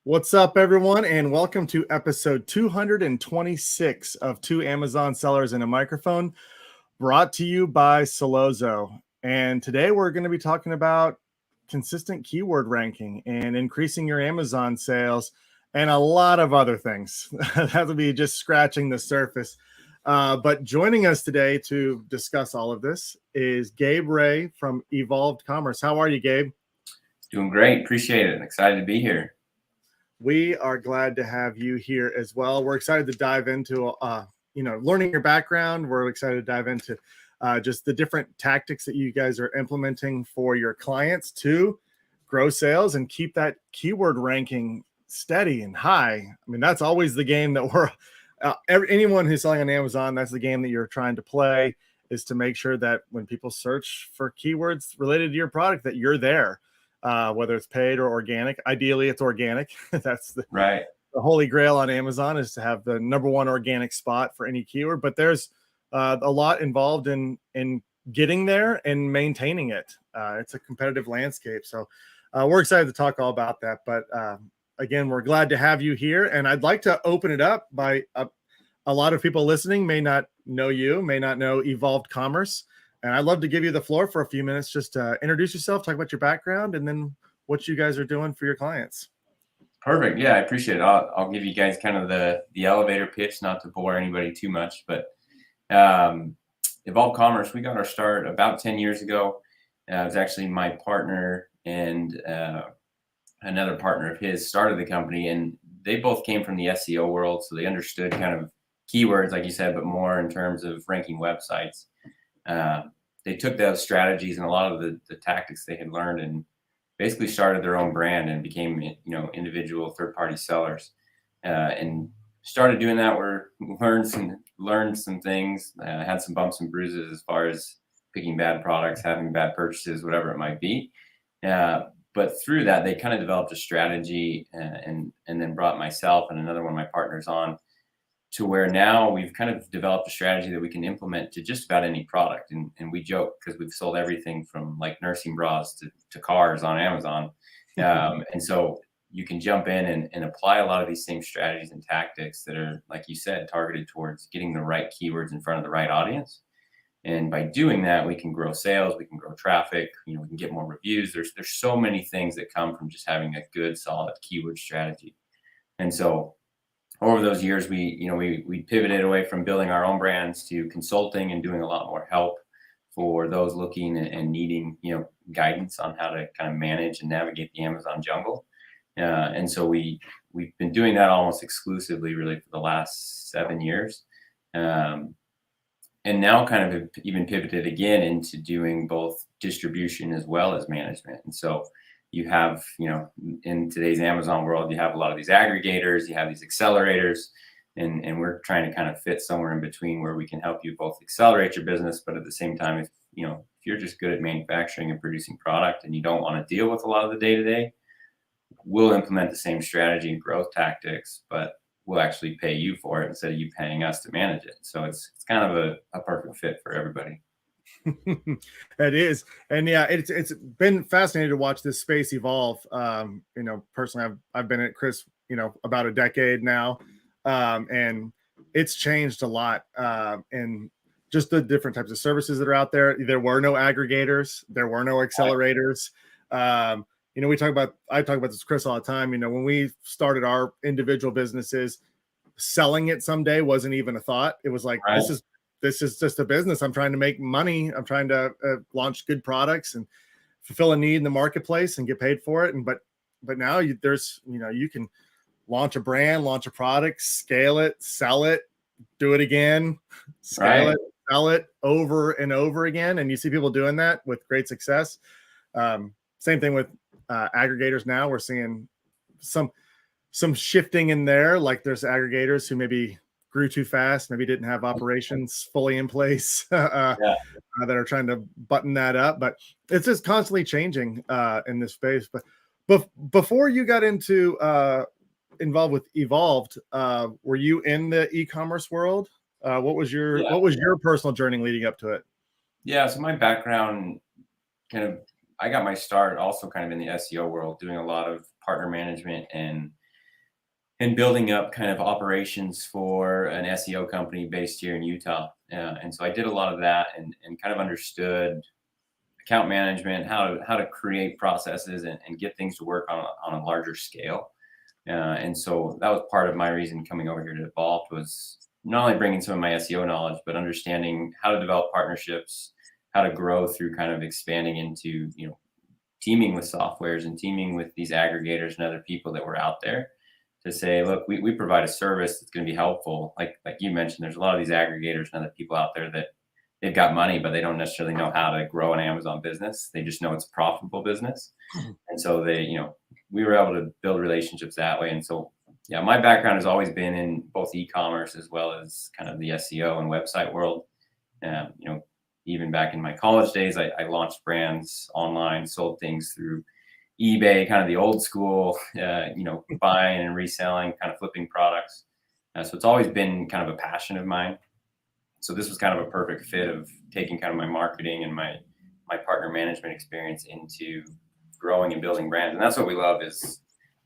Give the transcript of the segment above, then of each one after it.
What's up, everyone, and welcome to episode 226 of Two Amazon Sellers and a Microphone, brought to you by Solozo. And today we're going to be talking about consistent keyword ranking and increasing your Amazon sales and a lot of other things. That'll be just scratching the surface. But joining us today to discuss all of this is Gabe Ray from Evolv Commerce. How are you, Gabe? Doing great. Appreciate it. Excited to be here. We are glad to have you here as well. We're excited to dive into, learning your background. We're excited to dive into just the different tactics that you guys are implementing for your clients to grow sales and keep that keyword ranking steady and high. I mean, that's always the game that anyone who's selling on Amazon, that's the game that you're trying to play, is to make sure that when people search for keywords related to your product, that you're there. Whether it's paid or organic. Ideally, it's organic. That's the holy grail on Amazon, is to have the number one organic spot for any keyword. But there's a lot involved in getting there and maintaining it. It's a competitive landscape. So we're excited to talk all about that. But again, we're glad to have you here. And I'd like to open it up by a lot of people listening may not know you, may not know Evolv Commerce. And I'd love to give you the floor for a few minutes just to introduce yourself, talk about your background, and then what you guys are doing for your clients. Perfect. Yeah, I appreciate it. I'll give you guys kind of the elevator pitch, not to bore anybody too much. But Evolv Commerce, we got our start about 10 years ago. It was actually my partner and another partner of his started the company. And they both came from the SEO world. So they understood kind of keywords, like you said, but more in terms of ranking websites. They took those strategies and a lot of the tactics they had learned and basically started their own brand and became, individual third-party sellers, and started doing that. Learned some things, had some bumps and bruises as far as picking bad products, having bad purchases, whatever it might be. But through that, they kind of developed a strategy and then brought myself and another one of my partners on, to where now we've kind of developed a strategy that we can implement to just about any product. And we joke because we've sold everything from like nursing bras to cars on Amazon. And so you can jump in and apply a lot of these same strategies and tactics that are, like you said, targeted towards getting the right keywords in front of the right audience. And by doing that, we can grow sales, we can grow traffic, we can get more reviews. There's so many things that come from just having a good, solid keyword strategy. And so over those years, we pivoted away from building our own brands to consulting and doing a lot more help for those looking and needing, guidance on how to kind of manage and navigate the Amazon jungle. And so we've been doing that almost exclusively, really, for the last 7 years. And now kind of even pivoted again into doing both distribution as well as management. And so you have, in today's Amazon world, you have a lot of these aggregators, you have these accelerators, and we're trying to kind of fit somewhere in between where we can help you both accelerate your business, but at the same time, if you're just good at manufacturing and producing product and you don't want to deal with a lot of the day-to-day, we'll implement the same strategy and growth tactics, but we'll actually pay you for it instead of you paying us to manage it. So it's kind of a perfect fit for everybody. It is. And yeah, it's been fascinating to watch this space evolve. Personally, I've been at Chris, about a decade now. And it's changed a lot. And just the different types of services that are out there. There were no aggregators, there were no accelerators. I talk about this with Chris all the time. When we started our individual businesses, selling it someday wasn't even a thought. It was like, this is just a business. I'm trying to make money. I'm trying to launch good products and fulfill a need in the marketplace and get paid for it. But now you can launch a brand, launch a product, scale it, sell it, do it again, scale it, sell it over and over again. And you see people doing that with great success. Same thing with aggregators. Now we're seeing some shifting in there. Like there's aggregators who maybe grew too fast, maybe didn't have operations fully in place, that are trying to button that up. But it's just constantly changing in this space. But before you got into involved with Evolv, were you in the e-commerce world? What was your personal journey leading up to it? Yeah, so my background I got my start also kind of in the SEO world, doing a lot of partner management and and building up kind of operations for an SEO company based here in Utah. And so I did a lot of that and kind of understood account management, how to create processes and get things to work on a larger scale. And so that was part of my reason coming over here to Evolv, was not only bringing some of my SEO knowledge, but understanding how to develop partnerships, how to grow through kind of expanding into, teaming with softwares and teaming with these aggregators and other people that were out there to say, look, we provide a service that's going to be helpful. Like you mentioned, there's a lot of these aggregators and other people out there that they've got money, but they don't necessarily know how to grow an Amazon business. They just know it's a profitable business. And so we were able to build relationships that way. And so, yeah, my background has always been in both e-commerce as well as kind of the SEO and website world. Even back in my college days, I launched brands online, sold things through eBay, kind of the old school, buying and reselling, kind of flipping products. So it's always been kind of a passion of mine. So this was kind of a perfect fit of taking kind of my marketing and my partner management experience into growing and building brands. And that's what we love, is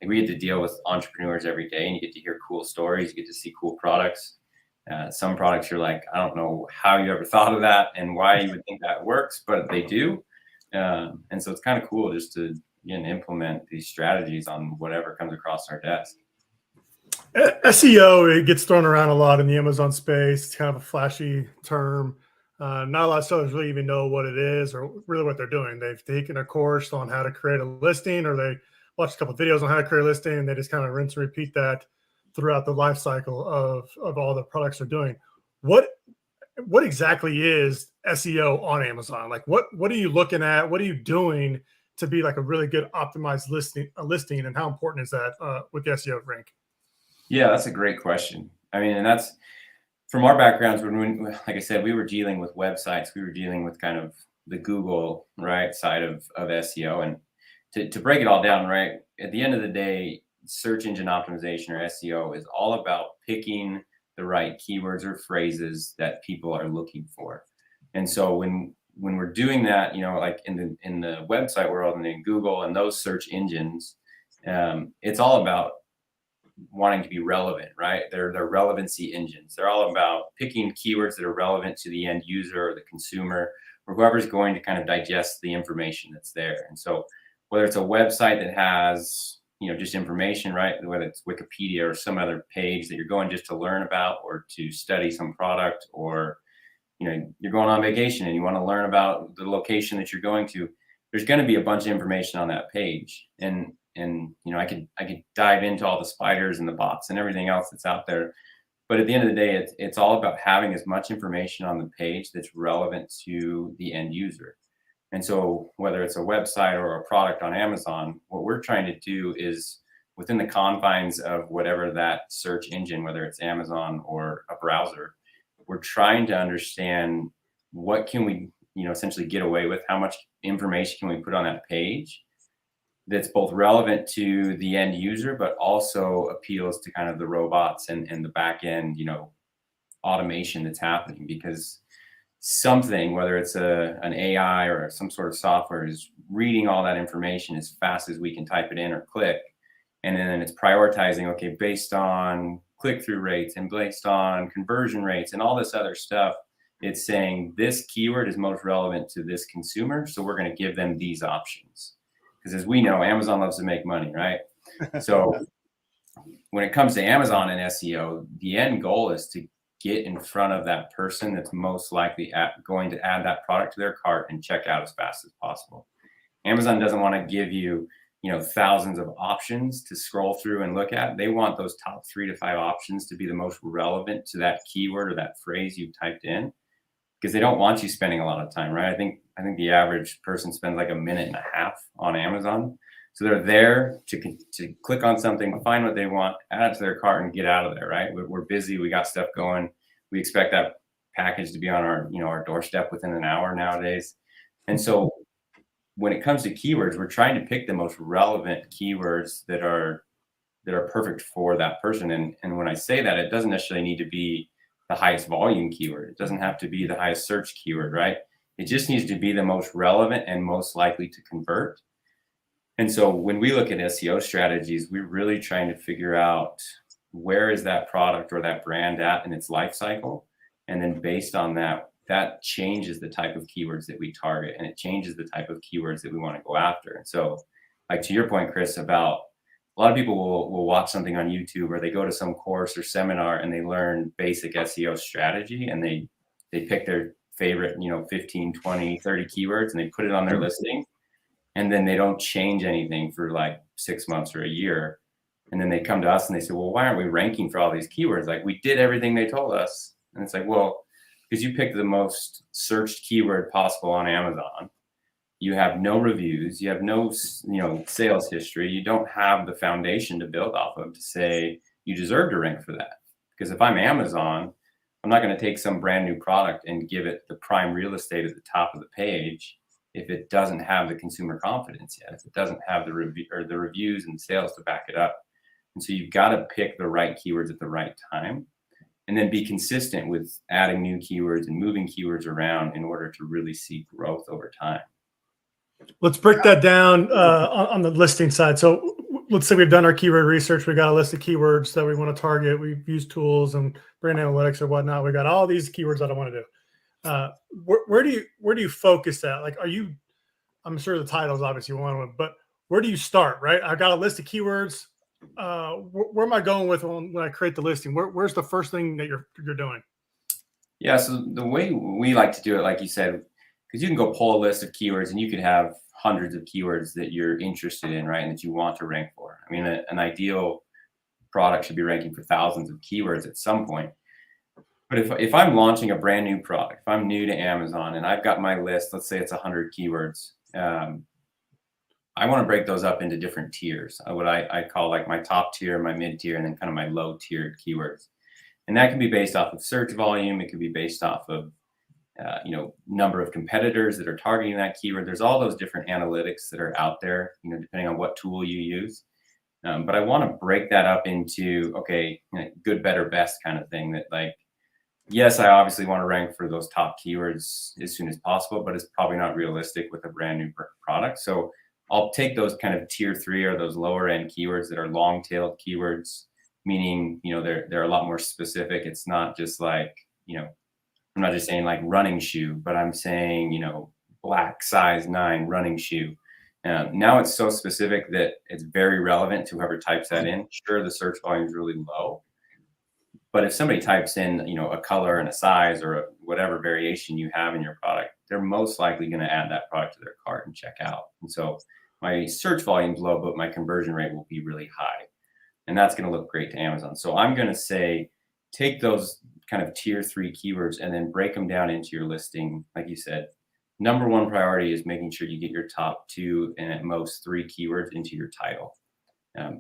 we get to deal with entrepreneurs every day, and you get to hear cool stories, you get to see cool products. Some products you're like, I don't know how you ever thought of that and why you would think that works, but they do. And so it's kind of cool just to implement these strategies on whatever comes across our desk. SEO, it gets thrown around a lot in the Amazon space. It's kind of a flashy term. Not a lot of sellers really even know what it is or really what they're doing. They've taken a course on how to create a listing, or they watch a couple of videos on how to create a listing, and they just kind of rinse and repeat that throughout the life cycle of all the products they're doing. What exactly is SEO on Amazon? Like what are you looking at? What are you doing to be like a really good optimized listing, and how important is that with the SEO rank? Yeah, that's a great question. I mean, and that's from our backgrounds. When, like I said, we were dealing with websites, we were dealing with kind of the Google side of SEO, and to break it all down, right, at the end of the day, search engine optimization, or SEO, is all about picking the right keywords or phrases that people are looking for. And so when we're doing that, like in the website world and in Google and those search engines, it's all about wanting to be relevant, right? They're relevancy engines. They're all about picking keywords that are relevant to the end user or the consumer or whoever's going to kind of digest the information that's there. And so whether it's a website that has, just information, right? Whether it's Wikipedia or some other page that you're going just to learn about or to study some product, or, you're going on vacation and you want to learn about the location that you're going to, there's going to be a bunch of information on that page. And I could dive into all the spiders and the bots and everything else that's out there. But at the end of the day, it's all about having as much information on the page that's relevant to the end user. And so whether it's a website or a product on Amazon, what we're trying to do is, within the confines of whatever that search engine, whether it's Amazon or a browser, we're trying to understand what can we, essentially get away with, how much information can we put on that page that's both relevant to the end user, but also appeals to kind of the robots and the back end, automation that's happening. Because something, whether it's an AI or some sort of software, is reading all that information as fast as we can type it in or click. And then it's prioritizing, okay, based on click-through rates and based on conversion rates and all this other stuff, it's saying this keyword is most relevant to this consumer, so we're going to give them these options. Because as we know, Amazon loves to make money, right? So when it comes to Amazon and SEO, the end goal is to get in front of that person that's most likely going to add that product to their cart and check out as fast as possible. Amazon doesn't want to give you, thousands of options to scroll through and look at. They want those top 3 to 5 options to be the most relevant to that keyword or that phrase you've typed in, because they don't want you spending a lot of time, right? I think the average person spends like a minute and a half on Amazon. So they're there to click on something, find what they want, add it to their cart, and get out of there, right? We're busy. We got stuff going. We expect that package to be on our doorstep within an hour nowadays. And so when it comes to keywords, we're trying to pick the most relevant keywords that are perfect for that person. And when I say that, it doesn't necessarily need to be the highest volume keyword. It doesn't have to be the highest search keyword, right? It just needs to be the most relevant and most likely to convert. And so when we look at SEO strategies, we're really trying to figure out where is that product or that brand at in its life cycle? And then based on that, that changes the type of keywords that we target, and it changes the type of keywords that we want to go after. And so, like to your point, Chris, about a lot of people will watch something on YouTube, or they go to some course or seminar and they learn basic SEO strategy, and they pick their favorite, 15, 20, 30 keywords, and they put it on their listing. And then they don't change anything for like 6 months or a year. And then they come to us and they say, well, why aren't we ranking for all these keywords? Like, we did everything they told us. And it's like, well, because you picked the most searched keyword possible on Amazon. You have no reviews. You have no, sales history. You don't have the foundation to build off of to say you deserve to rank for that. Because if I'm Amazon, I'm not going to take some brand new product and give it the prime real estate at the top of the page if it doesn't have the consumer confidence yet, if it doesn't have the review or the reviews and sales to back it up. And so you've got to pick the right keywords at the right time, and then be consistent with adding new keywords and moving keywords around in order to really see growth over time. Let's break that down on the listing side. So let's say we've done our keyword research. We got a list of keywords that we want to target. We've used tools and brand analytics or whatnot. We got all these keywords that I want to do. Where do you focus at? Like, I'm sure the title is obviously one of them, but where do you start, right? I've got a list of keywords. Where am I going with when I create the listing? Where's the first thing that you're doing? Yeah. So the way we like to do it, like you said, because you can go pull a list of keywords and you could have hundreds of keywords that you're interested in, right? And that you want to rank for. I mean, an ideal product should be ranking for thousands of keywords at some point. But if I'm launching a brand new product, if I'm new to Amazon and I've got my list, let's say it's 100 keywords, I want to break those up into different tiers. What I call like my top tier, my mid tier, and then kind of my low tiered keywords. And that can be based off of search volume. It could be based off of number of competitors that are targeting that keyword. There's all those different analytics that are out there, depending on what tool you use. But I want to break that up into, okay, good, better, best kind of thing. That, like, yes, I obviously want to rank for those top keywords as soon as possible, but it's probably not realistic with a brand new product. So I'll take those kind of tier 3 or those lower end keywords that are long tailed keywords, meaning, they're a lot more specific. It's not just like, I'm not just saying like running shoe, but I'm saying, black size 9 running shoe. Now it's so specific that it's very relevant to whoever types that in. Sure, the search volume is really low, but if somebody types in, a color and a size or whatever variation you have in your product, they're most likely going to add that product to their cart and check out. And so my search volume is low, but my conversion rate will be really high. And that's going to look great to Amazon. So I'm going to say, take those kind of tier 3 keywords and then break them down into your listing. Like you said, number one priority is making sure you get your top 2 and at most 3 keywords into your title.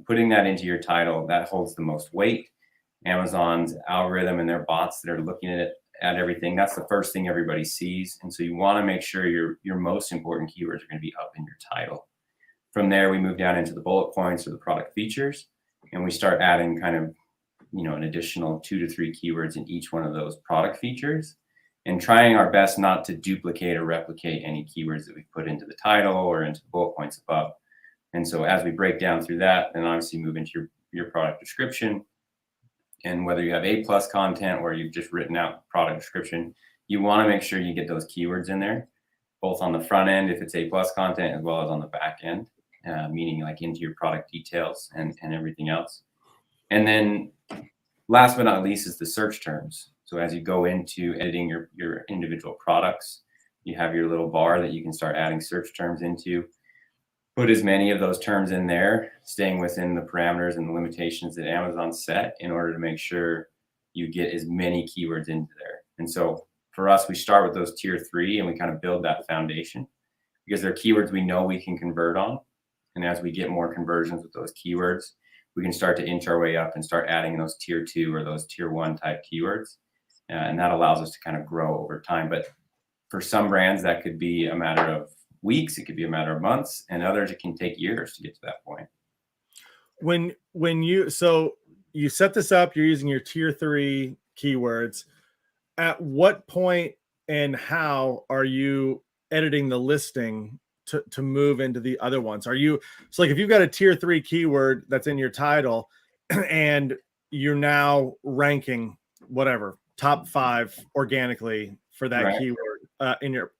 Putting that into your title, that holds the most weight. Amazon's algorithm and their bots that are looking at everything, that's the first thing everybody sees. And so you want to make sure your most important keywords are going to be up in your title. From there, we move down into the bullet points or the product features, and we start adding kind of, an additional 2 to 3 keywords in each one of those product features, and trying our best not to duplicate or replicate any keywords that we put into the title or into the bullet points above. And so as we break down through that, then obviously move into your product description. And whether you have A+ content or you've just written out product description, you want to make sure you get those keywords in there, both on the front end if it's A+ content, as well as on the back end, meaning like into your product details and everything else. And then last but not least is the search terms. So as you go into editing your individual products, you have your little bar that you can start adding search terms into. Put as many of those terms in there, staying within the parameters and the limitations that Amazon set in order to make sure you get as many keywords into there. And so for us, we start with those tier 3 and we kind of build that foundation because they're keywords we know we can convert on. And as we get more conversions with those keywords, we can start to inch our way up and start adding those tier 2 or those tier 1 type keywords. And that allows us to kind of grow over time. But for some brands, that could be a matter of weeks, it could be a matter of months, and others it can take years to get to that point. When you set this up, you're using your tier 3 keywords. At what point and how are you editing the listing to move into the other ones? So like if you've got a tier 3 keyword that's in your title and you're now ranking whatever top 5 organically for that Right. keyword in your.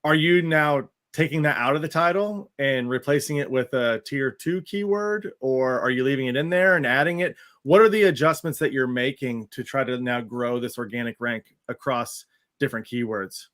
Are you now taking that out of the title and replacing it with a tier 2 keyword, or are you leaving it in there and adding it? What are the adjustments that you're making to try to now grow this organic rank across different keywords?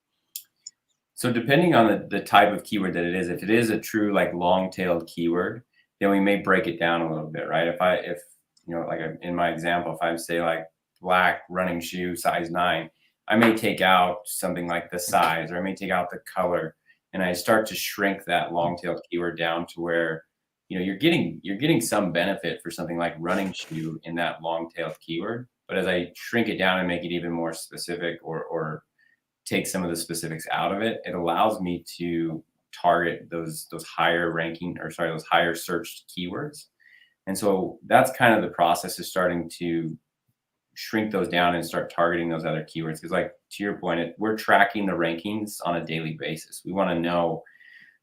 So depending on the type of keyword that it is, if it is a true like long-tailed keyword, then we may break it down a little bit, right? If you know, like in my example, if I say like black running shoe size 9, I may take out something like the size, or I may take out the color, and I start to shrink that long-tailed keyword down to where, you know, you're getting some benefit for something like running shoe in that long-tailed keyword. But as I shrink it down and make it even more specific, or take some of the specifics out of it, it allows me to target those higher ranking, or sorry, those higher searched keywords. And so that's kind of the process, is starting to shrink those down and start targeting those other keywords. Because like to your point, we're tracking the rankings on a daily basis. We want to know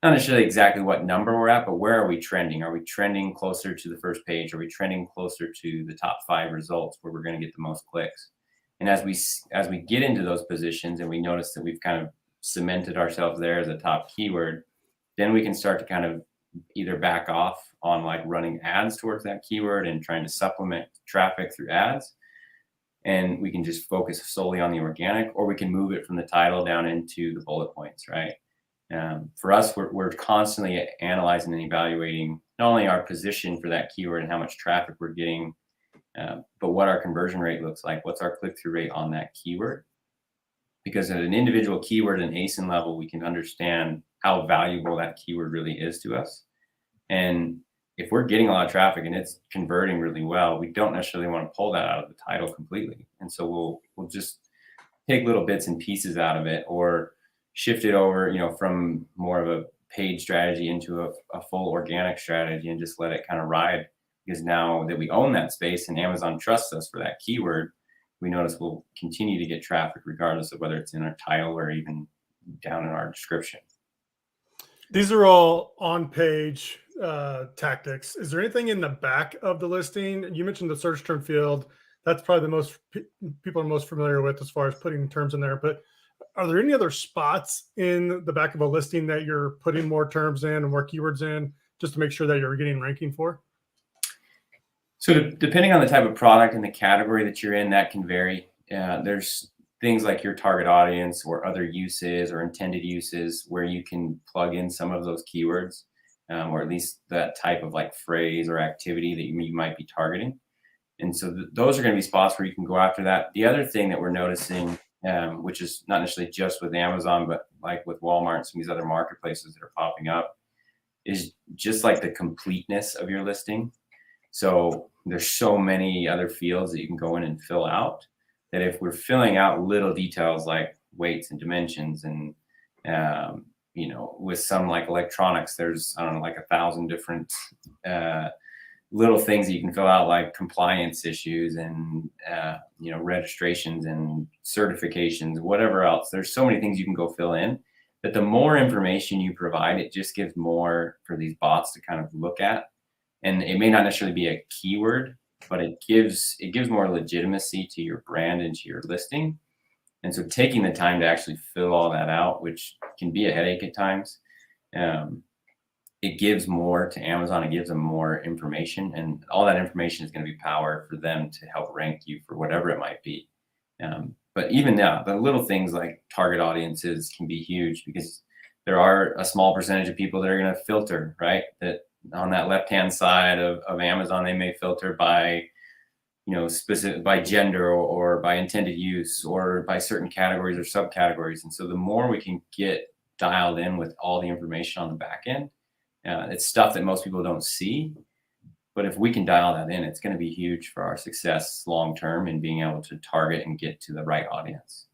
not necessarily exactly what number we're at, but where are we trending? Are we trending closer to the first page? Are we trending closer to the top 5 results where we're going to get the most clicks? And as we get into those positions and we notice that we've kind of cemented ourselves there as a top keyword, then we can start to kind of either back off on like running ads towards that keyword and trying to supplement traffic through ads. And we can just focus solely on the organic, or we can move it from the title down into the bullet points, right? For us, we're constantly analyzing and evaluating not only our position for that keyword and how much traffic we're getting, but what our conversion rate looks like. What's our click-through rate on that keyword? Because at an individual keyword and ASIN level, we can understand how valuable that keyword really is to us. And if we're getting a lot of traffic and it's converting really well, we don't necessarily want to pull that out of the title completely. And so we'll just take little bits and pieces out of it, or shift it over, you know, from more of a paid strategy into a full organic strategy, and just let it kind of ride. Because now that we own that space and Amazon trusts us for that keyword, we notice we'll continue to get traffic regardless of whether it's in our title or even down in our description. These are all on-page tactics. Is there anything in the back of the listing? You mentioned the search term field. That's probably the most people are most familiar with as far as putting terms in there. But are there any other spots in the back of a listing that you're putting more terms in and more keywords in, just to make sure that you're getting ranking for? So depending on the type of product and the category that you're in, that can vary. There's things like your target audience or other uses or intended uses where you can plug in some of those keywords, or at least that type of like phrase or activity that you might be targeting. And so those are going to be spots where you can go after that. The other thing that we're noticing, which is not necessarily just with Amazon, but like with Walmart and some of these other marketplaces that are popping up, is just like the completeness of your listing. So there's so many other fields that you can go in and fill out, that if we're filling out little details like weights and dimensions, and you know, with some like electronics, there's, I don't know, like 1,000 different little things that you can fill out, like compliance issues and you know, registrations and certifications, whatever else. There's so many things you can go fill in, that the more information you provide, it just gives more for these bots to kind of look at. And it may not necessarily be a keyword, but it gives more legitimacy to your brand and to your listing. And so taking the time to actually fill all that out, which can be a headache at times, it gives more to Amazon. It gives them more information, and all that information is going to be power for them to help rank you for whatever it might be. But even now, the little things like target audiences can be huge, because there are a small percentage of people that are going to filter, right? That on that left-hand side of Amazon, they may filter by, you know, specific by gender, or by intended use, or by certain categories or subcategories. And so the more we can get dialed in with all the information on the back end, it's stuff that most people don't see. But if we can dial that in, it's going to be huge for our success long-term in being able to target and get to the right audience.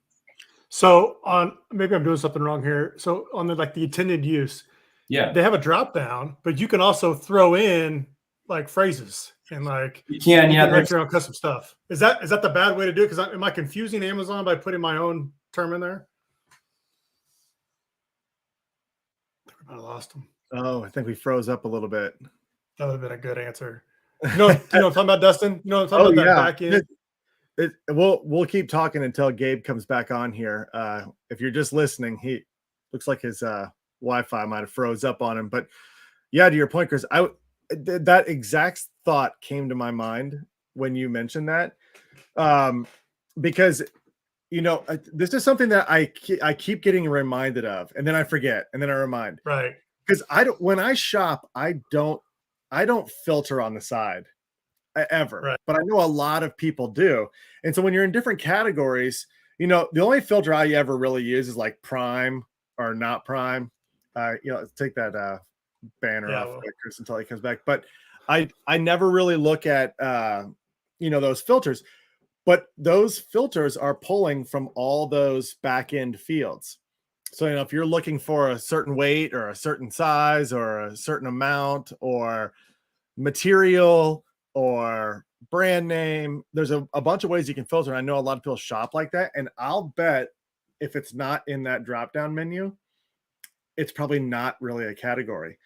So on, maybe I'm doing something wrong here. So on the intended use, Yeah, they have a drop down, but you can also throw in like phrases and like you can. you Yeah, can write your own custom stuff. Is that the bad way to do it? Because am I confusing Amazon by putting my own term in there? I lost them. Oh, I think we froze up a little bit. That would have been a good answer. You know what I'm talking about, Dustin? You know what I'm talking about, that back end? We'll keep talking until Gabe comes back on here. If you're just listening, he looks like his Wi-Fi might have froze up on him. But yeah, to your point, Chris, that exact thought came to my mind when you mentioned that, because this is something that I keep getting reminded of, and then I forget, and then I remind. Right. Because when I shop, I don't filter on the side ever, Right. but I know a lot of people do. And so when you're in different categories, the only filter I ever really use is like prime or not prime. Take that banner off, Chris, until he comes back. But I never really look at those filters, but those filters are pulling from all those back end fields. So, if you're looking for a certain weight or a certain size or a certain amount or material or brand name, there's a bunch of ways you can filter. I know a lot of people shop like that. And I'll bet if it's not in that drop-down menu, it's probably not really a category.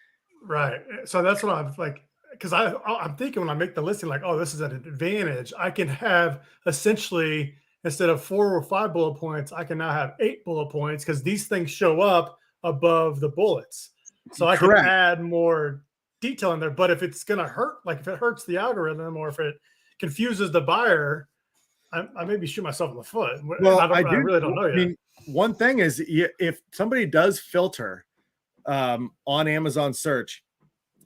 Right. So that's what I'm like, because I'm thinking when I make the listing, like, oh, this is an advantage. I can have essentially, instead of 4 or 5 bullet points, I can now have 8 bullet points because these things show up above the bullets. So I can add more detail in there. But if it's going to hurt, like if it hurts the algorithm or if it confuses the buyer, I maybe shoot myself in the foot. Well, I really don't know yet. I mean, one thing is, if somebody does filter on Amazon search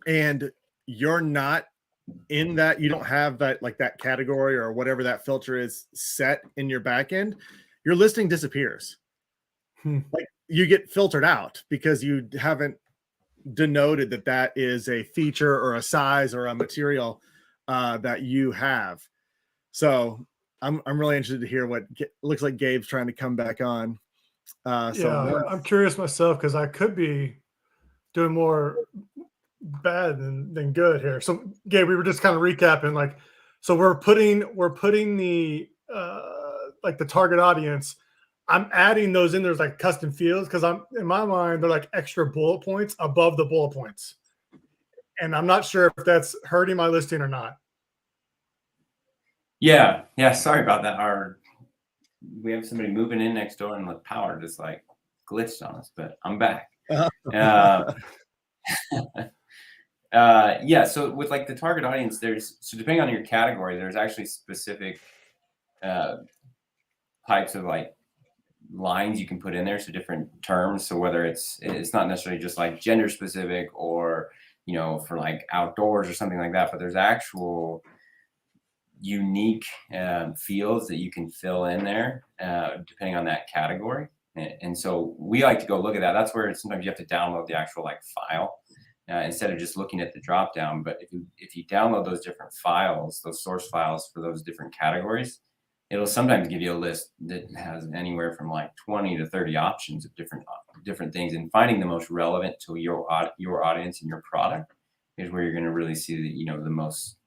and you're not in that, you don't have that, like that category or whatever that filter is set in your back end, your listing disappears. Like you get filtered out because you haven't denoted that is a feature or a size or a material that you have. So I'm really interested to hear what looks like Gabe's trying to come back on. I'm curious myself because I could be doing more bad than good here. So Gabe, we were just kind of recapping, like, so we're putting the like the target audience. I'm adding those in. There's like custom fields because in my mind they're like extra bullet points above the bullet points, and I'm not sure if that's hurting my listing or not. Yeah. Sorry about that. We have somebody moving in next door, and the power just like glitched on us. But I'm back. So with like the target audience, depending on your category, there's actually specific types of like lines you can put in there. So different terms. So whether it's not necessarily just like gender specific or, for like outdoors or something like that, but there's actual unique fields that you can fill in there depending on that category. And so we like to go look at that. That's where sometimes you have to download the actual like file instead of just looking at the drop down. But if you download those different files, those source files for those different categories, it'll sometimes give you a list that has anywhere from like 20 to 30 options of different things. And finding the most relevant to your audience and your product is where you're going to really see the most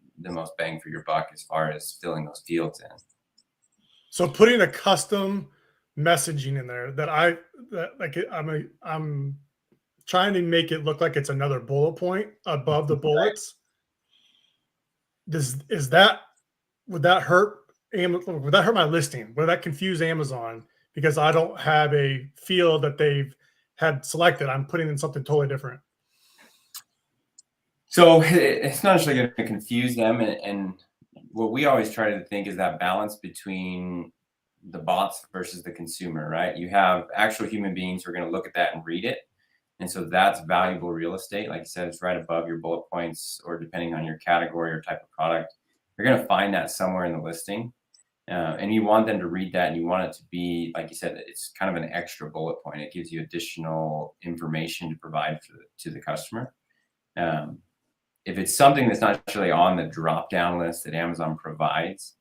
bang for your buck as far as filling those fields in. So putting a custom messaging in there I'm trying to make it look like it's another bullet point above the bullets. Would that hurt my listing? Would that confuse Amazon because I don't have a field that they've had selected? I'm putting in something totally different. So it's not actually going to confuse them. And what we always try to think is that balance between the bots versus the consumer, right? You have actual human beings who are going to look at that and read it. And so that's valuable real estate. Like I said, it's right above your bullet points, or depending on your category or type of product, you're going to find that somewhere in the listing. And you want them to read that, and you want it to be, like you said, it's kind of an extra bullet point. It gives you additional information to provide to the customer. If it's something that's not actually on the drop-down list that Amazon provides,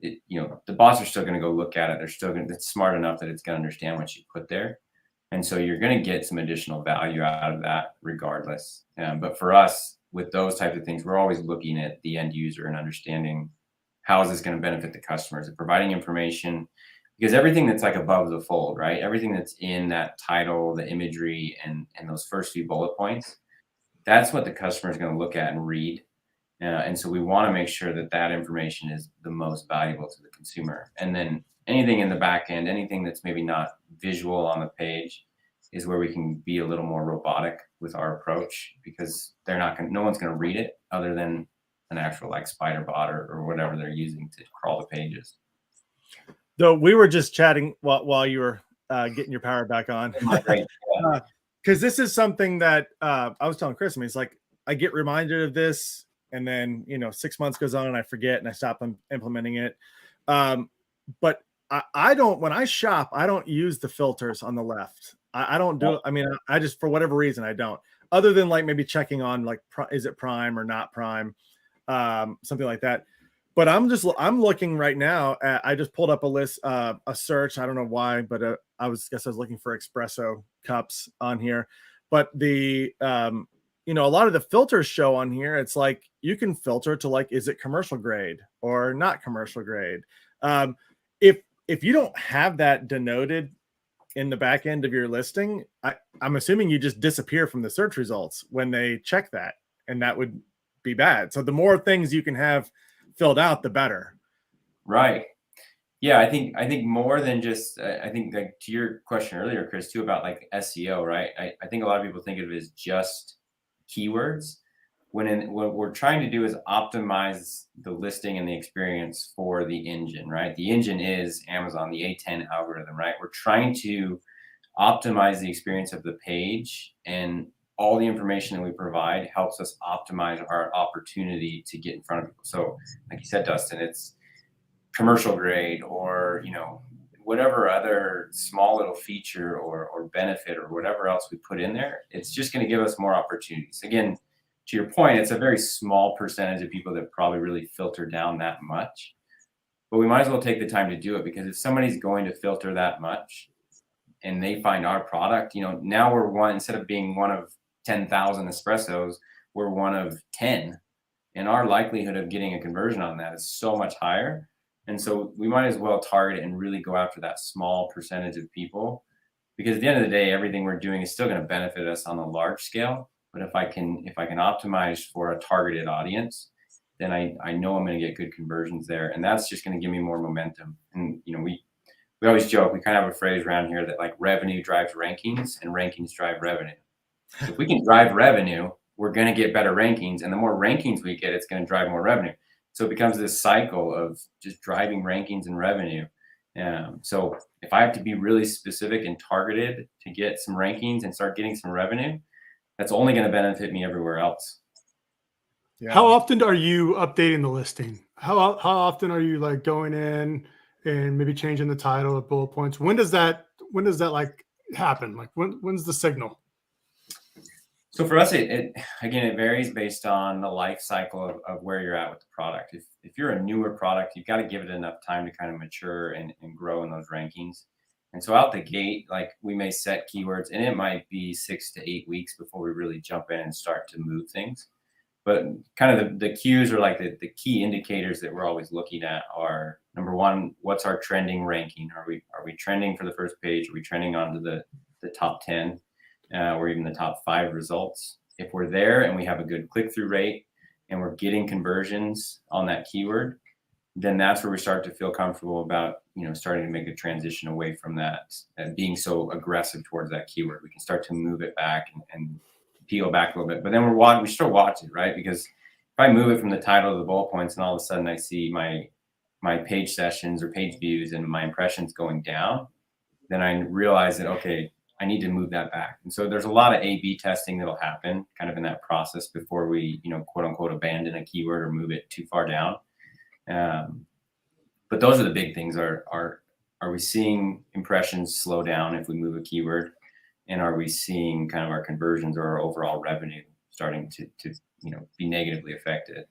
the bots are still going to go look at it. It's smart enough that it's going to understand what you put there. And so you're going to get some additional value out of that regardless. But for us, with those types of things, we're always looking at the end user and understanding how is this going to benefit the customers and providing information, because everything that's like above the fold, right? Everything that's in that title, the imagery, and those first few bullet points, that's what the customer is going to look at and read. And so we want to make sure that that information is the most valuable to the consumer. And then anything in the back end, anything that's maybe not visual on the page, is where we can be a little more robotic with our approach, because no one's going to read it other than an actual like spider bot or whatever they're using to crawl the pages. Though we were just chatting while you were getting your power back on, because this is something that I was telling Chris. I mean, it's like I get reminded of this, and then 6 months goes on and I forget and I stop implementing it. But I don't, when I shop, I don't use the filters on the left. I don't do it. I mean, I just, for whatever reason, I don't, other than like maybe checking on like, is it prime or not prime? Something like that. But I'm looking right now at, I just pulled up a list, a search. I don't know why, but I guess I was looking for espresso cups on here. But the, a lot of the filters show on here. It's like, you can filter to like, is it commercial grade or not commercial grade? If you don't have that denoted in the back end of your listing, I'm assuming you just disappear from the search results when they check that, and that would be bad. So the more things you can have filled out, the better. Right. Yeah, I think more than just, I think like to your question earlier, Chris, too, about like SEO, right? I think a lot of people think of it as just keywords, when what we're trying to do is optimize the listing and the experience for the engine, right? The engine is Amazon, the A10 algorithm, right? We're trying to optimize the experience of the page, and all the information that we provide helps us optimize our opportunity to get in front of people. So like you said, Dustin, it's commercial grade, or whatever other small little feature or benefit or whatever else we put in there, it's just going to give us more opportunities. Again, to your point, it's a very small percentage of people that probably really filter down that much, but we might as well take the time to do it, because if somebody's going to filter that much and they find our product, now we're one, instead of being one of 10,000 espressos, we're one of 10, and our likelihood of getting a conversion on that is so much higher. And so we might as well target it and really go after that small percentage of people, because at the end of the day, everything we're doing is still going to benefit us on a large scale. But if I can optimize for a targeted audience, then I know I'm going to get good conversions there, and that's just going to give me more momentum. And we always joke, we kind of have a phrase around here that like revenue drives rankings and rankings drive revenue. So if we can drive revenue, we're going to get better rankings, and the more rankings we get, it's going to drive more revenue. So it becomes this cycle of just driving rankings and revenue. So if I have to be really specific and targeted to get some rankings and start getting some revenue, that's only going to benefit me everywhere else. Yeah. How often are you updating the listing? How often are you like going in and maybe changing the title of bullet points? When does that like happen? Like when's the signal? So for us, it varies based on the life cycle of where you're at with the product. If you're a newer product, you've got to give it enough time to kind of mature and grow in those rankings. And so out the gate, like we may set keywords, and it might be 6 to 8 weeks before we really jump in and start to move things. But kind of the cues, or like the key indicators that we're always looking at are, number one, what's our trending ranking? Are we trending for the first page? Are we trending onto the top 10 or even the top 5 results? If we're there and we have a good click-through rate and we're getting conversions on that keyword, then that's where we start to feel comfortable about, starting to make a transition away from that and being so aggressive towards that keyword. We can start to move it back and peel back a little bit, but then we still watch it, right? Because if I move it from the title to the bullet points and all of a sudden I see my page sessions or page views and my impressions going down, then I realize that, okay, I need to move that back. And so there's a lot of A/B testing that'll happen kind of in that process before we, quote unquote, abandon a keyword or move it too far down. But those are the big things. Are we seeing impressions slow down if we move a keyword? And are we seeing kind of our conversions or our overall revenue starting to be negatively affected?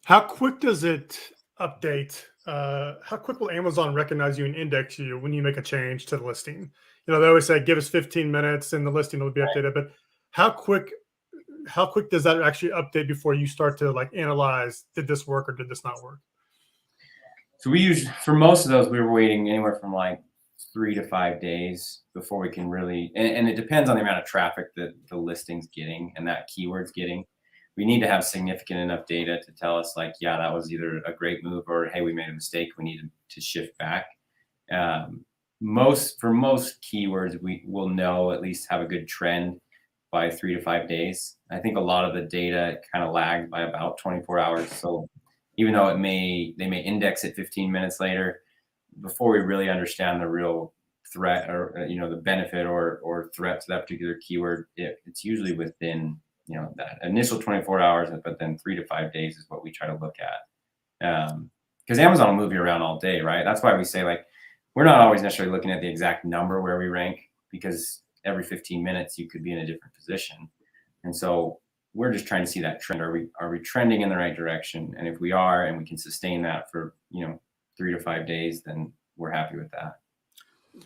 How quick does it update? How quick will Amazon recognize you and index you when you make a change to the listing? They always say, give us 15 minutes and the listing will be updated. But how quick does that actually update before you start to like analyze, did this work or did this not work? So for most of those, we were waiting anywhere from like 3 to 5 days before we can really, and it depends on the amount of traffic that the listing's getting and that keyword's getting. we need to have significant enough data to tell us like, yeah, that was either a great move or, hey, we made a mistake. We need to shift back. For most keywords, we will know, at least have a good trend by 3 to 5 days. I think a lot of the data kind of lagged by about 24 hours. So even though they may index it 15 minutes later, before we really understand the real threat or the benefit or threat to that particular keyword, it's usually within that initial 24 hours, but then 3 to 5 days is what we try to look at. Because Amazon will move you around all day, right? That's why we say like we're not always necessarily looking at the exact number where we rank, because every 15 minutes you could be in a different position. And so we're just trying to see that trend. Are we trending in the right direction? And if we are, and we can sustain that for 3 to 5 days, then we're happy with that.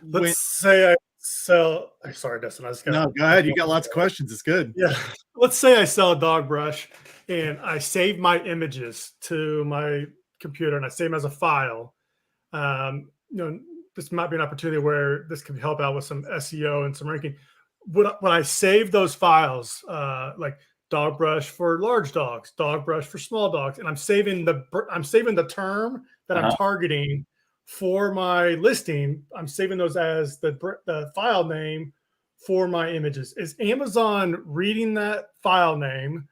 Let's say I sell. Sorry, Dustin. No, go ahead. You got lots of questions. It's good. Yeah. Let's say I sell a dog brush and I save my images to my computer and I save them as a file. This might be an opportunity where this can help out with some SEO and some ranking. When I save those files, like dog brush for large dogs, dog brush for small dogs, and I'm saving the term that I'm targeting for my listing, I'm saving those as the file name for my images. Is Amazon reading that file name,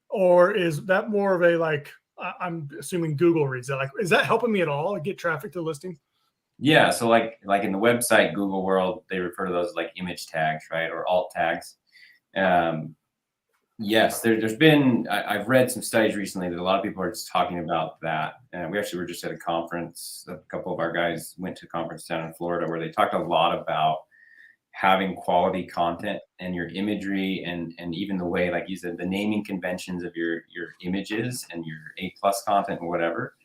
or is that more of a like? I'm assuming Google reads it. Like, is that helping me at all get traffic to the listing? Yeah. So like in the website Google world, they refer to those like image tags, right, or alt tags. Yes, there's been, I've read some studies recently that a lot of people are just talking about that. And we actually were just at a conference. A couple of our guys went to a conference down in Florida where they talked a lot about having quality content and your imagery and even the way, like you said, the naming conventions of your images and your A+ content or whatever.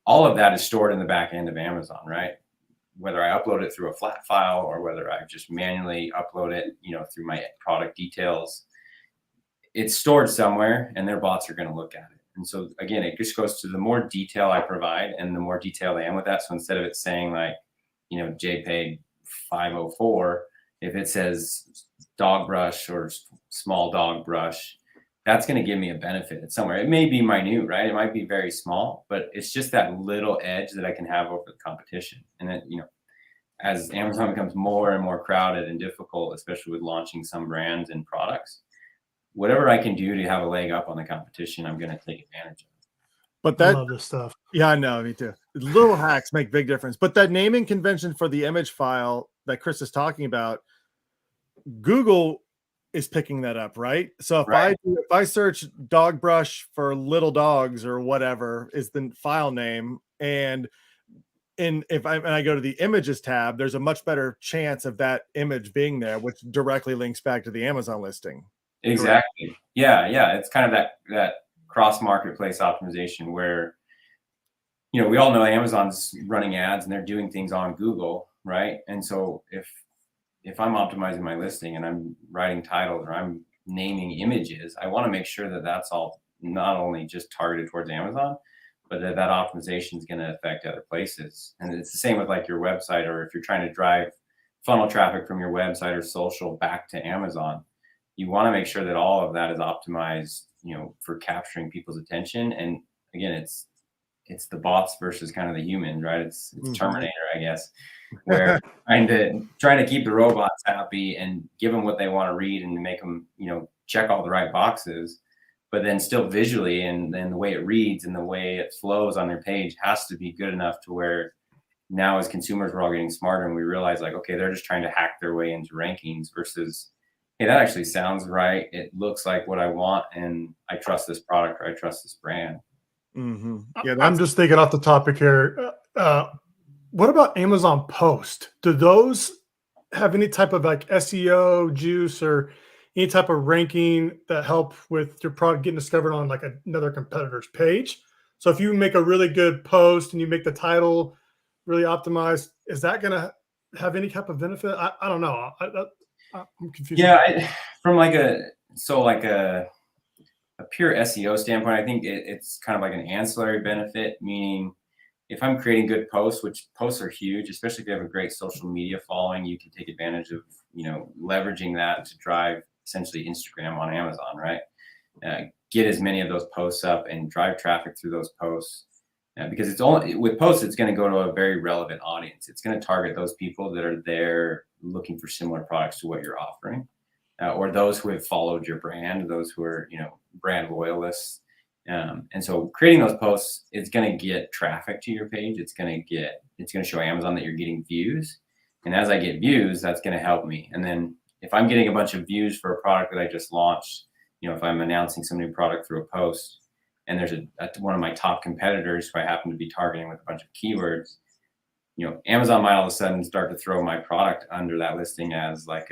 All of that is stored in the back end of Amazon, right? Whether I upload it through a flat file or whether I just manually upload it, through my product details, it's stored somewhere and their bots are going to look at it. And so again, it just goes to the more detail I provide and the more detailed I am with that. So instead of it saying like, JPEG 504, if it says dog brush or small dog brush, that's going to give me a benefit. It's somewhere. It may be minute, right? It might be very small, but it's just that little edge that I can have over the competition. And then, as Amazon becomes more and more crowded and difficult, especially with launching some brands and products, whatever I can do to have a leg up on the competition, I'm going to take advantage of. But I love this stuff. Yeah, I know, me too. Little hacks make big difference. But that naming convention for the image file that Chris is talking about, Google is picking that up, right? So if I search dog brush for little dogs or whatever is the file name, and if I go to the images tab, there's a much better chance of that image being there, which directly links back to the Amazon listing. Exactly. Correct. Yeah. It's kind of that cross marketplace optimization where, we all know Amazon's running ads and they're doing things on Google, right? And so if I'm optimizing my listing and I'm writing titles or I'm naming images, I want to make sure that that's all not only just targeted towards Amazon, but that optimization is going to affect other places. And it's the same with like your website, or if you're trying to drive funnel traffic from your website or social back to Amazon, you want to make sure that all of that is optimized, for capturing people's attention. And again, it's the bots versus kind of the humans, right? It's Terminator, I guess, where trying to keep the robots happy and give them what they want to read and make them, check all the right boxes, but then still visually and the way it reads and the way it flows on their page has to be good enough to where now as consumers, we're all getting smarter and we realize like, okay, they're just trying to hack their way into rankings versus, hey, that actually sounds right. It looks like what I want, and I trust this product or I trust this brand. Mm-hmm. Yeah, I'm just thinking off the topic here. What about Amazon Post? Do those have any type of like SEO juice or any type of ranking that help with your product getting discovered on like another competitor's page? So if you make a really good post and you make the title really optimized, is that going to have any type of benefit? I don't know. I'm confused. Yeah, from like a pure SEO standpoint, I think it's kind of like an ancillary benefit, meaning if I'm creating good posts, which posts are huge, especially if you have a great social media following, you can take advantage of, leveraging that to drive essentially Instagram on Amazon, right? get as many of those posts up and drive traffic through those posts. Because it's only with posts, it's going to go to a very relevant audience. It's going to target those people that are there looking for similar products to what you're offering, or those who have followed your brand, those who are, brand loyalists. And so creating those posts, it's going to get traffic to your page. It's going to show Amazon that you're getting views. And as I get views, that's going to help me. And then if I'm getting a bunch of views for a product that I just launched, if I'm announcing some new product through a post, and there's one of my top competitors who I happen to be targeting with a bunch of keywords, Amazon might all of a sudden start to throw my product under that listing as like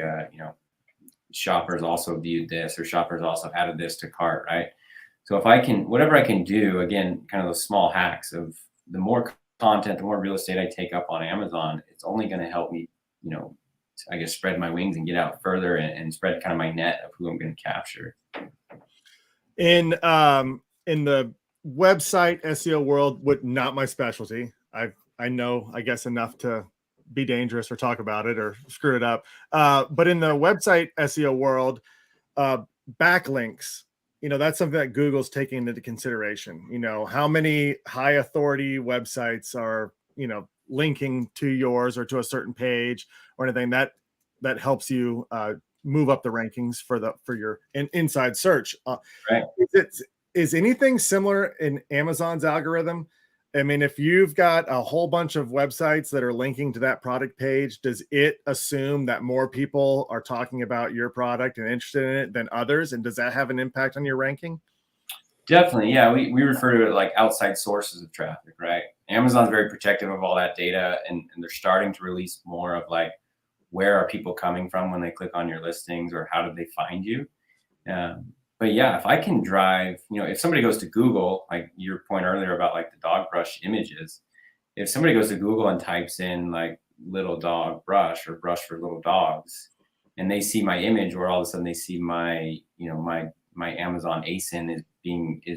shoppers also viewed this, or shoppers also added this to cart, right? So if I can, whatever I can do, again, kind of those small hacks of the more content, the more real estate I take up on Amazon, it's only going to help me, I guess, spread my wings and get out further and spread kind of my net of who I'm going to capture. In the website SEO world, not my specialty. I know, I guess, enough to be dangerous or talk about it or screw it up. But in the website SEO world, backlinks, that's something that Google's taking into consideration. How many high authority websites are, linking to yours or to a certain page or anything that helps you move up the rankings for your inside search. Right. Is anything similar in Amazon's algorithm? I mean, if you've got a whole bunch of websites that are linking to that product page, does it assume that more people are talking about your product and interested in it than others? And does that have an impact on your ranking? Definitely. Yeah. We refer to it like outside sources of traffic, right? Amazon's very protective of all that data, and they're starting to release more of like, where are people coming from when they click on your listings, or how did they find you? But yeah, if I can drive, if somebody goes to Google, like your point earlier about like the dog brush images, if somebody goes to Google and types in like little dog brush or brush for little dogs, and they see my image, or all of a sudden they see my, my Amazon ASIN is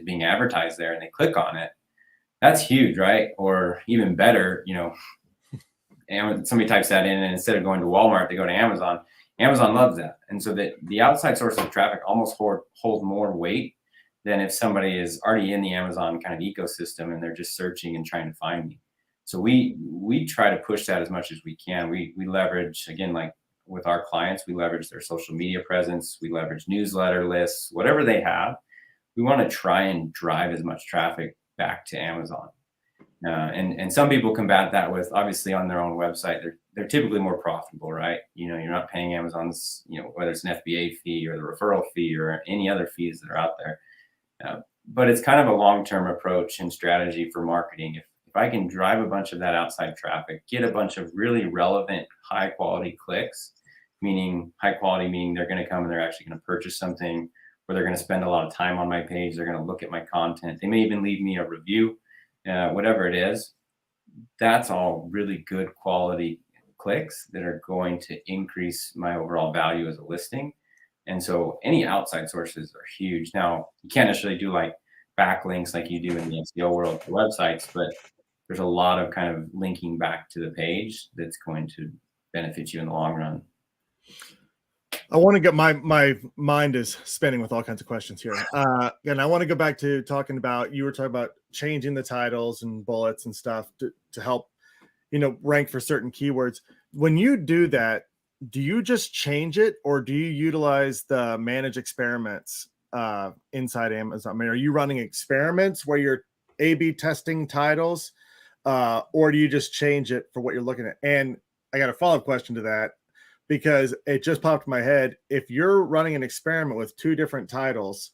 being advertised there, and they click on it, that's huge, right? Or even better, somebody types that in, and instead of going to Walmart, they go to Amazon. Amazon loves that. And so the outside source of traffic almost hold more weight than if somebody is already in the Amazon kind of ecosystem and they're just searching and trying to find me. So we try to push that as much as we can. We leverage, again, like with our clients, we leverage their social media presence. We leverage newsletter lists, whatever they have. We want to try and drive as much traffic back to Amazon. And some people combat that with, obviously, on their own website, they're typically more profitable, right? You're not paying Amazon's, whether it's an FBA fee or the referral fee or any other fees that are out there. But it's kind of a long-term approach and strategy for marketing. If I can drive a bunch of that outside traffic, get a bunch of really relevant, high-quality clicks, meaning high quality, meaning they're going to come and they're actually going to purchase something, or they're going to spend a lot of time on my page. They're going to look at my content. They may even leave me a review. Whatever it is, that's all really good quality clicks that are going to increase my overall value as a listing. And so any outside sources are huge. Now, you can't necessarily do like backlinks like you do in the SEO world for websites, but there's a lot of kind of linking back to the page that's going to benefit you in the long run. I want to get my mind is spinning with all kinds of questions here. And I want to go back to talking about, you were talking about changing the titles and bullets and stuff to help, rank for certain keywords. When you do that, do you just change it, or do you utilize the manage experiments inside Amazon? I mean, are you running experiments where you're A/B testing titles, or do you just change it for what you're looking at? And I got a follow-up question to that, because it just popped in my head. If you're running an experiment with two different titles,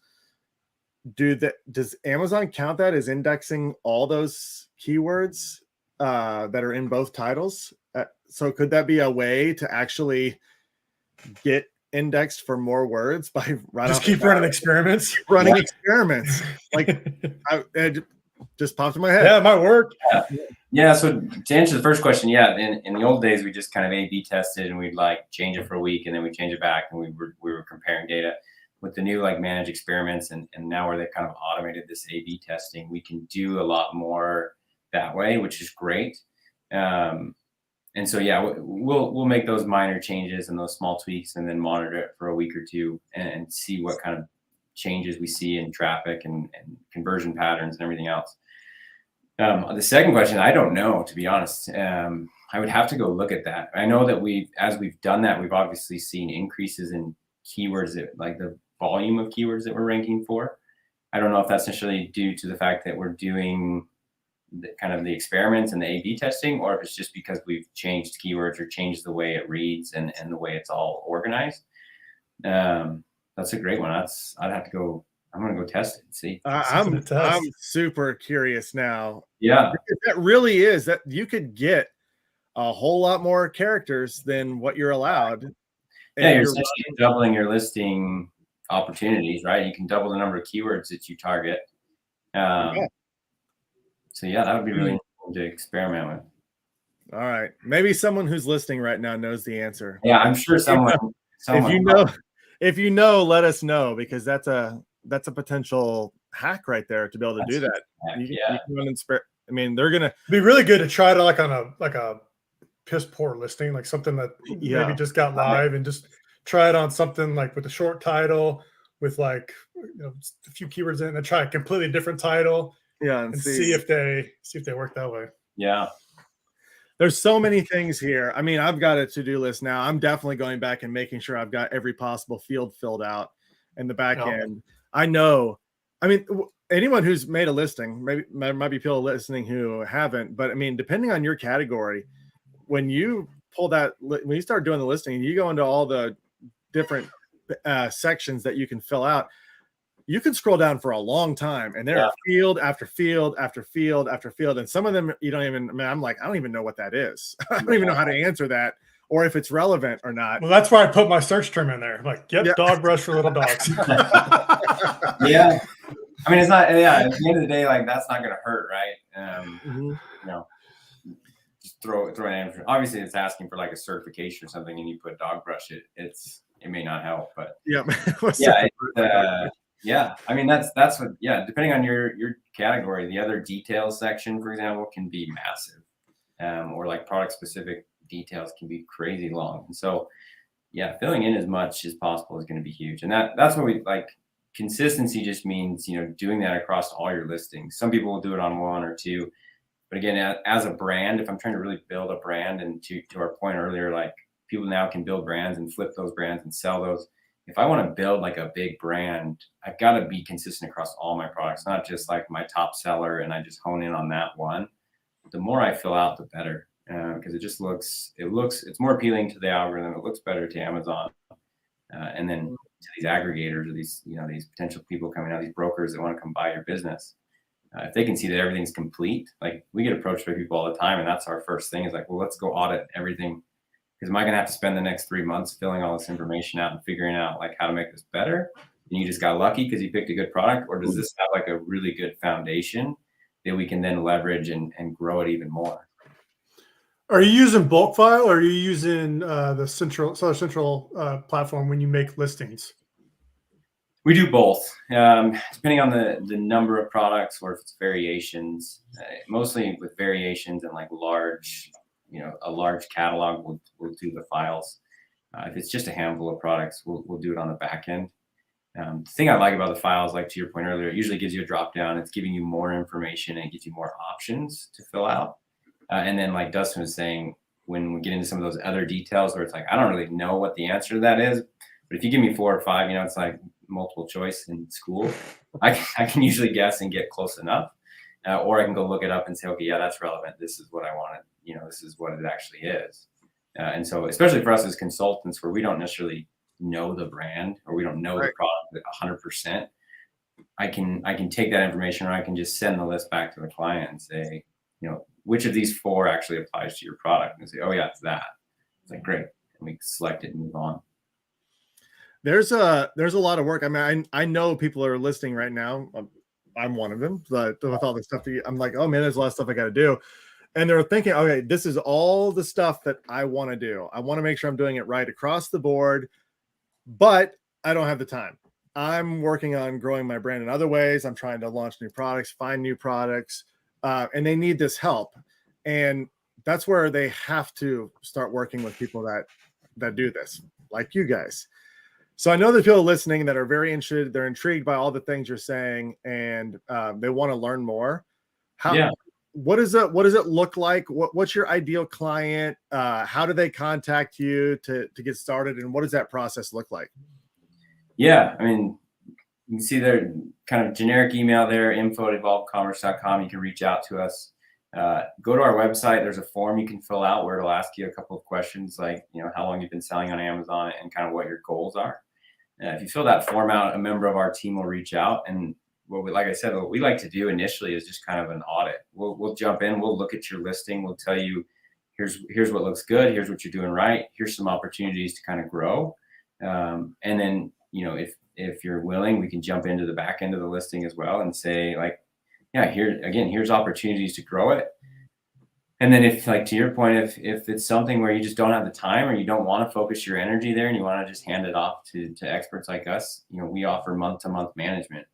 does Amazon count that as indexing all those keywords that are in both titles? So could that be a way to actually get indexed for more words by just keep running experiments? Running experiments. Like it just popped in my head. Yeah, it might work. Yeah. So to answer the first question, yeah, in the old days, we just kind of A/B tested, and we'd like change it for a week, and then we change it back, and we were comparing data. With the new like manage experiments, and now where they've kind of automated this A/B testing, we can do a lot more that way, which is great. And so yeah, we'll make those minor changes and those small tweaks, and then monitor it for a week or two and see what kind of changes we see in traffic and conversion patterns and everything else. The second question, I don't know, to be honest. I would have to go look at that. I know that as we've done that, we've obviously seen increases in keywords like the volume of keywords that we're ranking for. I don't know if that's necessarily due to the fact that we're doing the experiments and the A/B testing, or if it's just because we've changed keywords or changed the way it reads and the way it's all organized. That's a great one. I'd have to go. I'm going to go test it and see. I'm super curious now. Yeah. That really is that you could get a whole lot more characters than what you're allowed. Yeah, you're essentially doubling your listing opportunities, right? You can double the number of keywords that you target. So yeah, that would be really interesting to experiment with. All right. Maybe someone who's listening right now knows the answer. Yeah, I'm sure someone if you know, let us know, because that's a potential hack right there to be able to do that. You can I mean, they're gonna be really good to try to like on a piss poor listing, like something that maybe just got live, and just try it on something like with a short title with like a few keywords in it, and try a completely different title. Yeah, and see if they work that way. Yeah. There's so many things here. I mean, I've got a to-do list now. I'm definitely going back and making sure I've got every possible field filled out in the back end. I know. I mean, anyone who's made a listing, maybe might be people listening who haven't, but I mean, depending on your category, when you start doing the listing and you go into all the different sections that you can fill out, you can scroll down for a long time, and there are field after field after field after field. And some of them you don't even, I mean, I'm like, I don't even know what that is. I don't even know how to answer that, or if it's relevant or not. Well, that's why I put my search term in there. Like, dog brush for little dogs. Yeah. I mean, it's not, at the end of the day, like, that's not going to hurt, right? Just throw an answer. Obviously, it's asking for like a certification or something, and you put dog brush, it may not help, but yeah, I mean, that's what, depending on your category, the other details section, for example, can be massive, or like product specific details can be crazy long. And so, filling in as much as possible is going to be huge. And that's what we like. Consistency just means, doing that across all your listings. Some people will do it on one or two, but again, as a brand, if I'm trying to really build a brand, and to our point earlier, like, people now can build brands and flip those brands and sell those. If I want to build like a big brand, I've got to be consistent across all my products, not just like my top seller and I just hone in on that one. The more I fill out, the better, because it's more appealing to the algorithm. It looks better to Amazon, and then to these aggregators, or these potential people coming out, these brokers that want to come buy your business. If they can see that everything's complete, like, we get approached by people all the time, and that's our first thing is like, well, let's go audit everything. Because am I going to have to spend the next 3 months filling all this information out and figuring out like how to make this better? And you just got lucky because you picked a good product, or does this have like a really good foundation that we can then leverage and grow it even more? Are you using bulk file, or are you using the central platform when you make listings? We do both, depending on the number of products, or if it's variations. Mostly with variations and like large. A large catalog, we'll do the files. If it's just a handful of products, we'll do it on the back end. The thing I like about the files, like to your point earlier, it usually gives you a drop down. It's giving you more information and it gives you more options to fill out. And then, like Dustin was saying, when we get into some of those other details where it's like, I don't really know what the answer to that is, but if you give me 4 or 5, it's like multiple choice in school. I can usually guess and get close enough. Or I can go look it up and say, okay, that's relevant. This is what I wanted. This is what it actually is. And so, especially for us as consultants, where we don't necessarily know the brand, or we don't know the product 100%, I can take that information, or I can just send the list back to the client and say, which of these 4 actually applies to your product? And say, oh yeah, it's that. It's like, great. And we select it and move on. There's a lot of work. I mean, I know people are listing right now. I'm one of them, but with all this stuff, I'm like, oh man, there's a lot of stuff I got to do. And they're thinking, okay, this is all the stuff that I want to do. I want to make sure I'm doing it right across the board, but I don't have the time. I'm working on growing my brand in other ways. I'm trying to launch new products, find new products, and they need this help. And that's where they have to start working with people that do this, like you guys. So I know there's people listening that are very interested. They're intrigued by all the things you're saying, and they want to learn more. Yeah. What does it look like? What's your ideal client? How do they contact you to get started, and what does that process look like? Yeah, I mean, you can see their kind of generic email there, info@evolvcommerce.com. You can reach out to us. Go to our website. There's a form you can fill out where it'll ask you a couple of questions like, how long you've been selling on Amazon and kind of what your goals are. If you fill that form out, a member of our team will reach out. And like I said, what we like to do initially is just kind of an audit. We'll jump in, we'll look at your listing, we'll tell you, here's what looks good, here's what you're doing right, here's some opportunities to kind of grow. And then, if you're willing, we can jump into the back end of the listing as well and say, like, yeah, here's opportunities to grow it. And then if, like, to your point, if it's something where you just don't have the time or you don't want to focus your energy there and you want to just hand it off to experts like us, we offer month-to-month management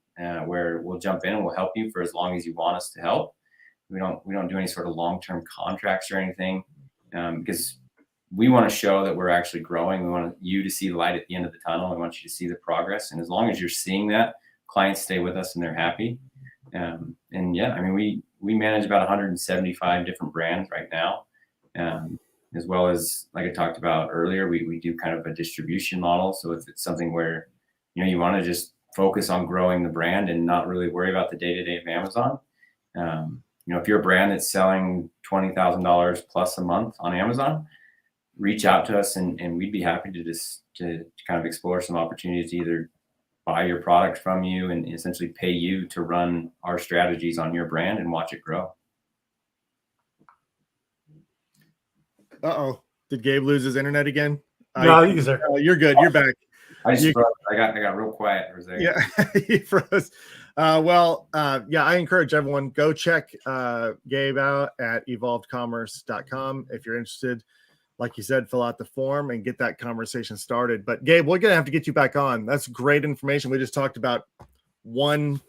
where we'll jump in and we'll help you for as long as you want us to help. We don't do any sort of long-term contracts or anything because we want to show that we're actually growing. We want you to see the light at the end of the tunnel. We want you to see the progress. And as long as you're seeing that, clients stay with us and they're happy. And yeah, I mean, we manage about 175 different brands right now, as well as, like I talked about earlier, we do kind of a distribution model. So if it's something where, you want to just focus on growing the brand and not really worry about the day-to-day of Amazon, if you're a brand that's selling $20,000 plus a month on Amazon, reach out to us and we'd be happy to kind of explore some opportunities to either buy your product from you and essentially pay you to run our strategies on your brand and watch it grow. Uh-oh. Did Gabe lose his internet again? No, he's there. You're good. You're back. I got real quiet for a second. Yeah, he froze. I encourage everyone, go check Gabe out at evolvedcommerce.com if you're interested. Like you said, fill out the form and get that conversation started. But Gabe, we're gonna have to get you back on. That's great information. We just talked about one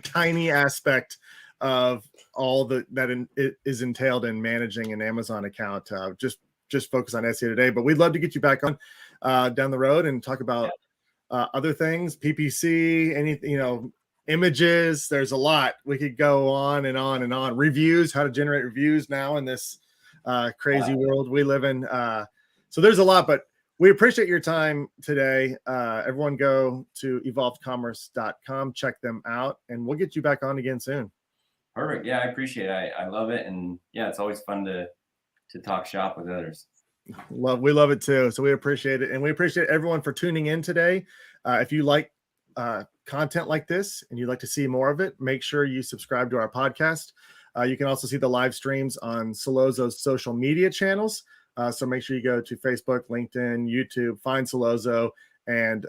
tiny aspect of all that is entailed in managing an Amazon account. Just focus on SEO today, but we'd love to get you back on down the road and talk about other things, PPC, anything, images. There's a lot. We could go on and on and on. Reviews, how to generate reviews now in this crazy world we live in. So there's a lot, but we appreciate your time today. Everyone go to evolvedcommerce.com, check them out, and we'll get you back on again soon. Perfect. Yeah, I appreciate it. I love it. And yeah, it's always fun to talk shop with others. We love it too. So we appreciate it. And we appreciate everyone for tuning in today. If you like content like this and you'd like to see more of it, make sure you subscribe to our podcast. You can also see the live streams on Solozo's social media channels. So make sure you go to Facebook, LinkedIn, YouTube, find Solozo and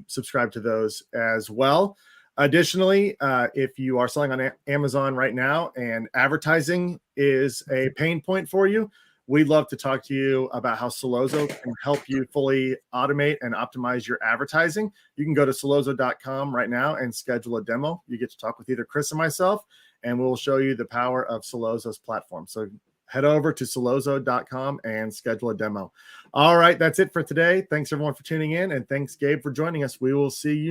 subscribe to those as well. Additionally, if you are selling on Amazon right now and advertising is a pain point for you, we'd love to talk to you about how Solozo can help you fully automate and optimize your advertising. You can go to solozo.com right now and schedule a demo. You get to talk with either Chris or myself, and we'll show you the power of Solozo's platform. So head over to solozo.com and schedule a demo. All right, that's it for today. Thanks everyone for tuning in, and thanks Gabe for joining us. We will see you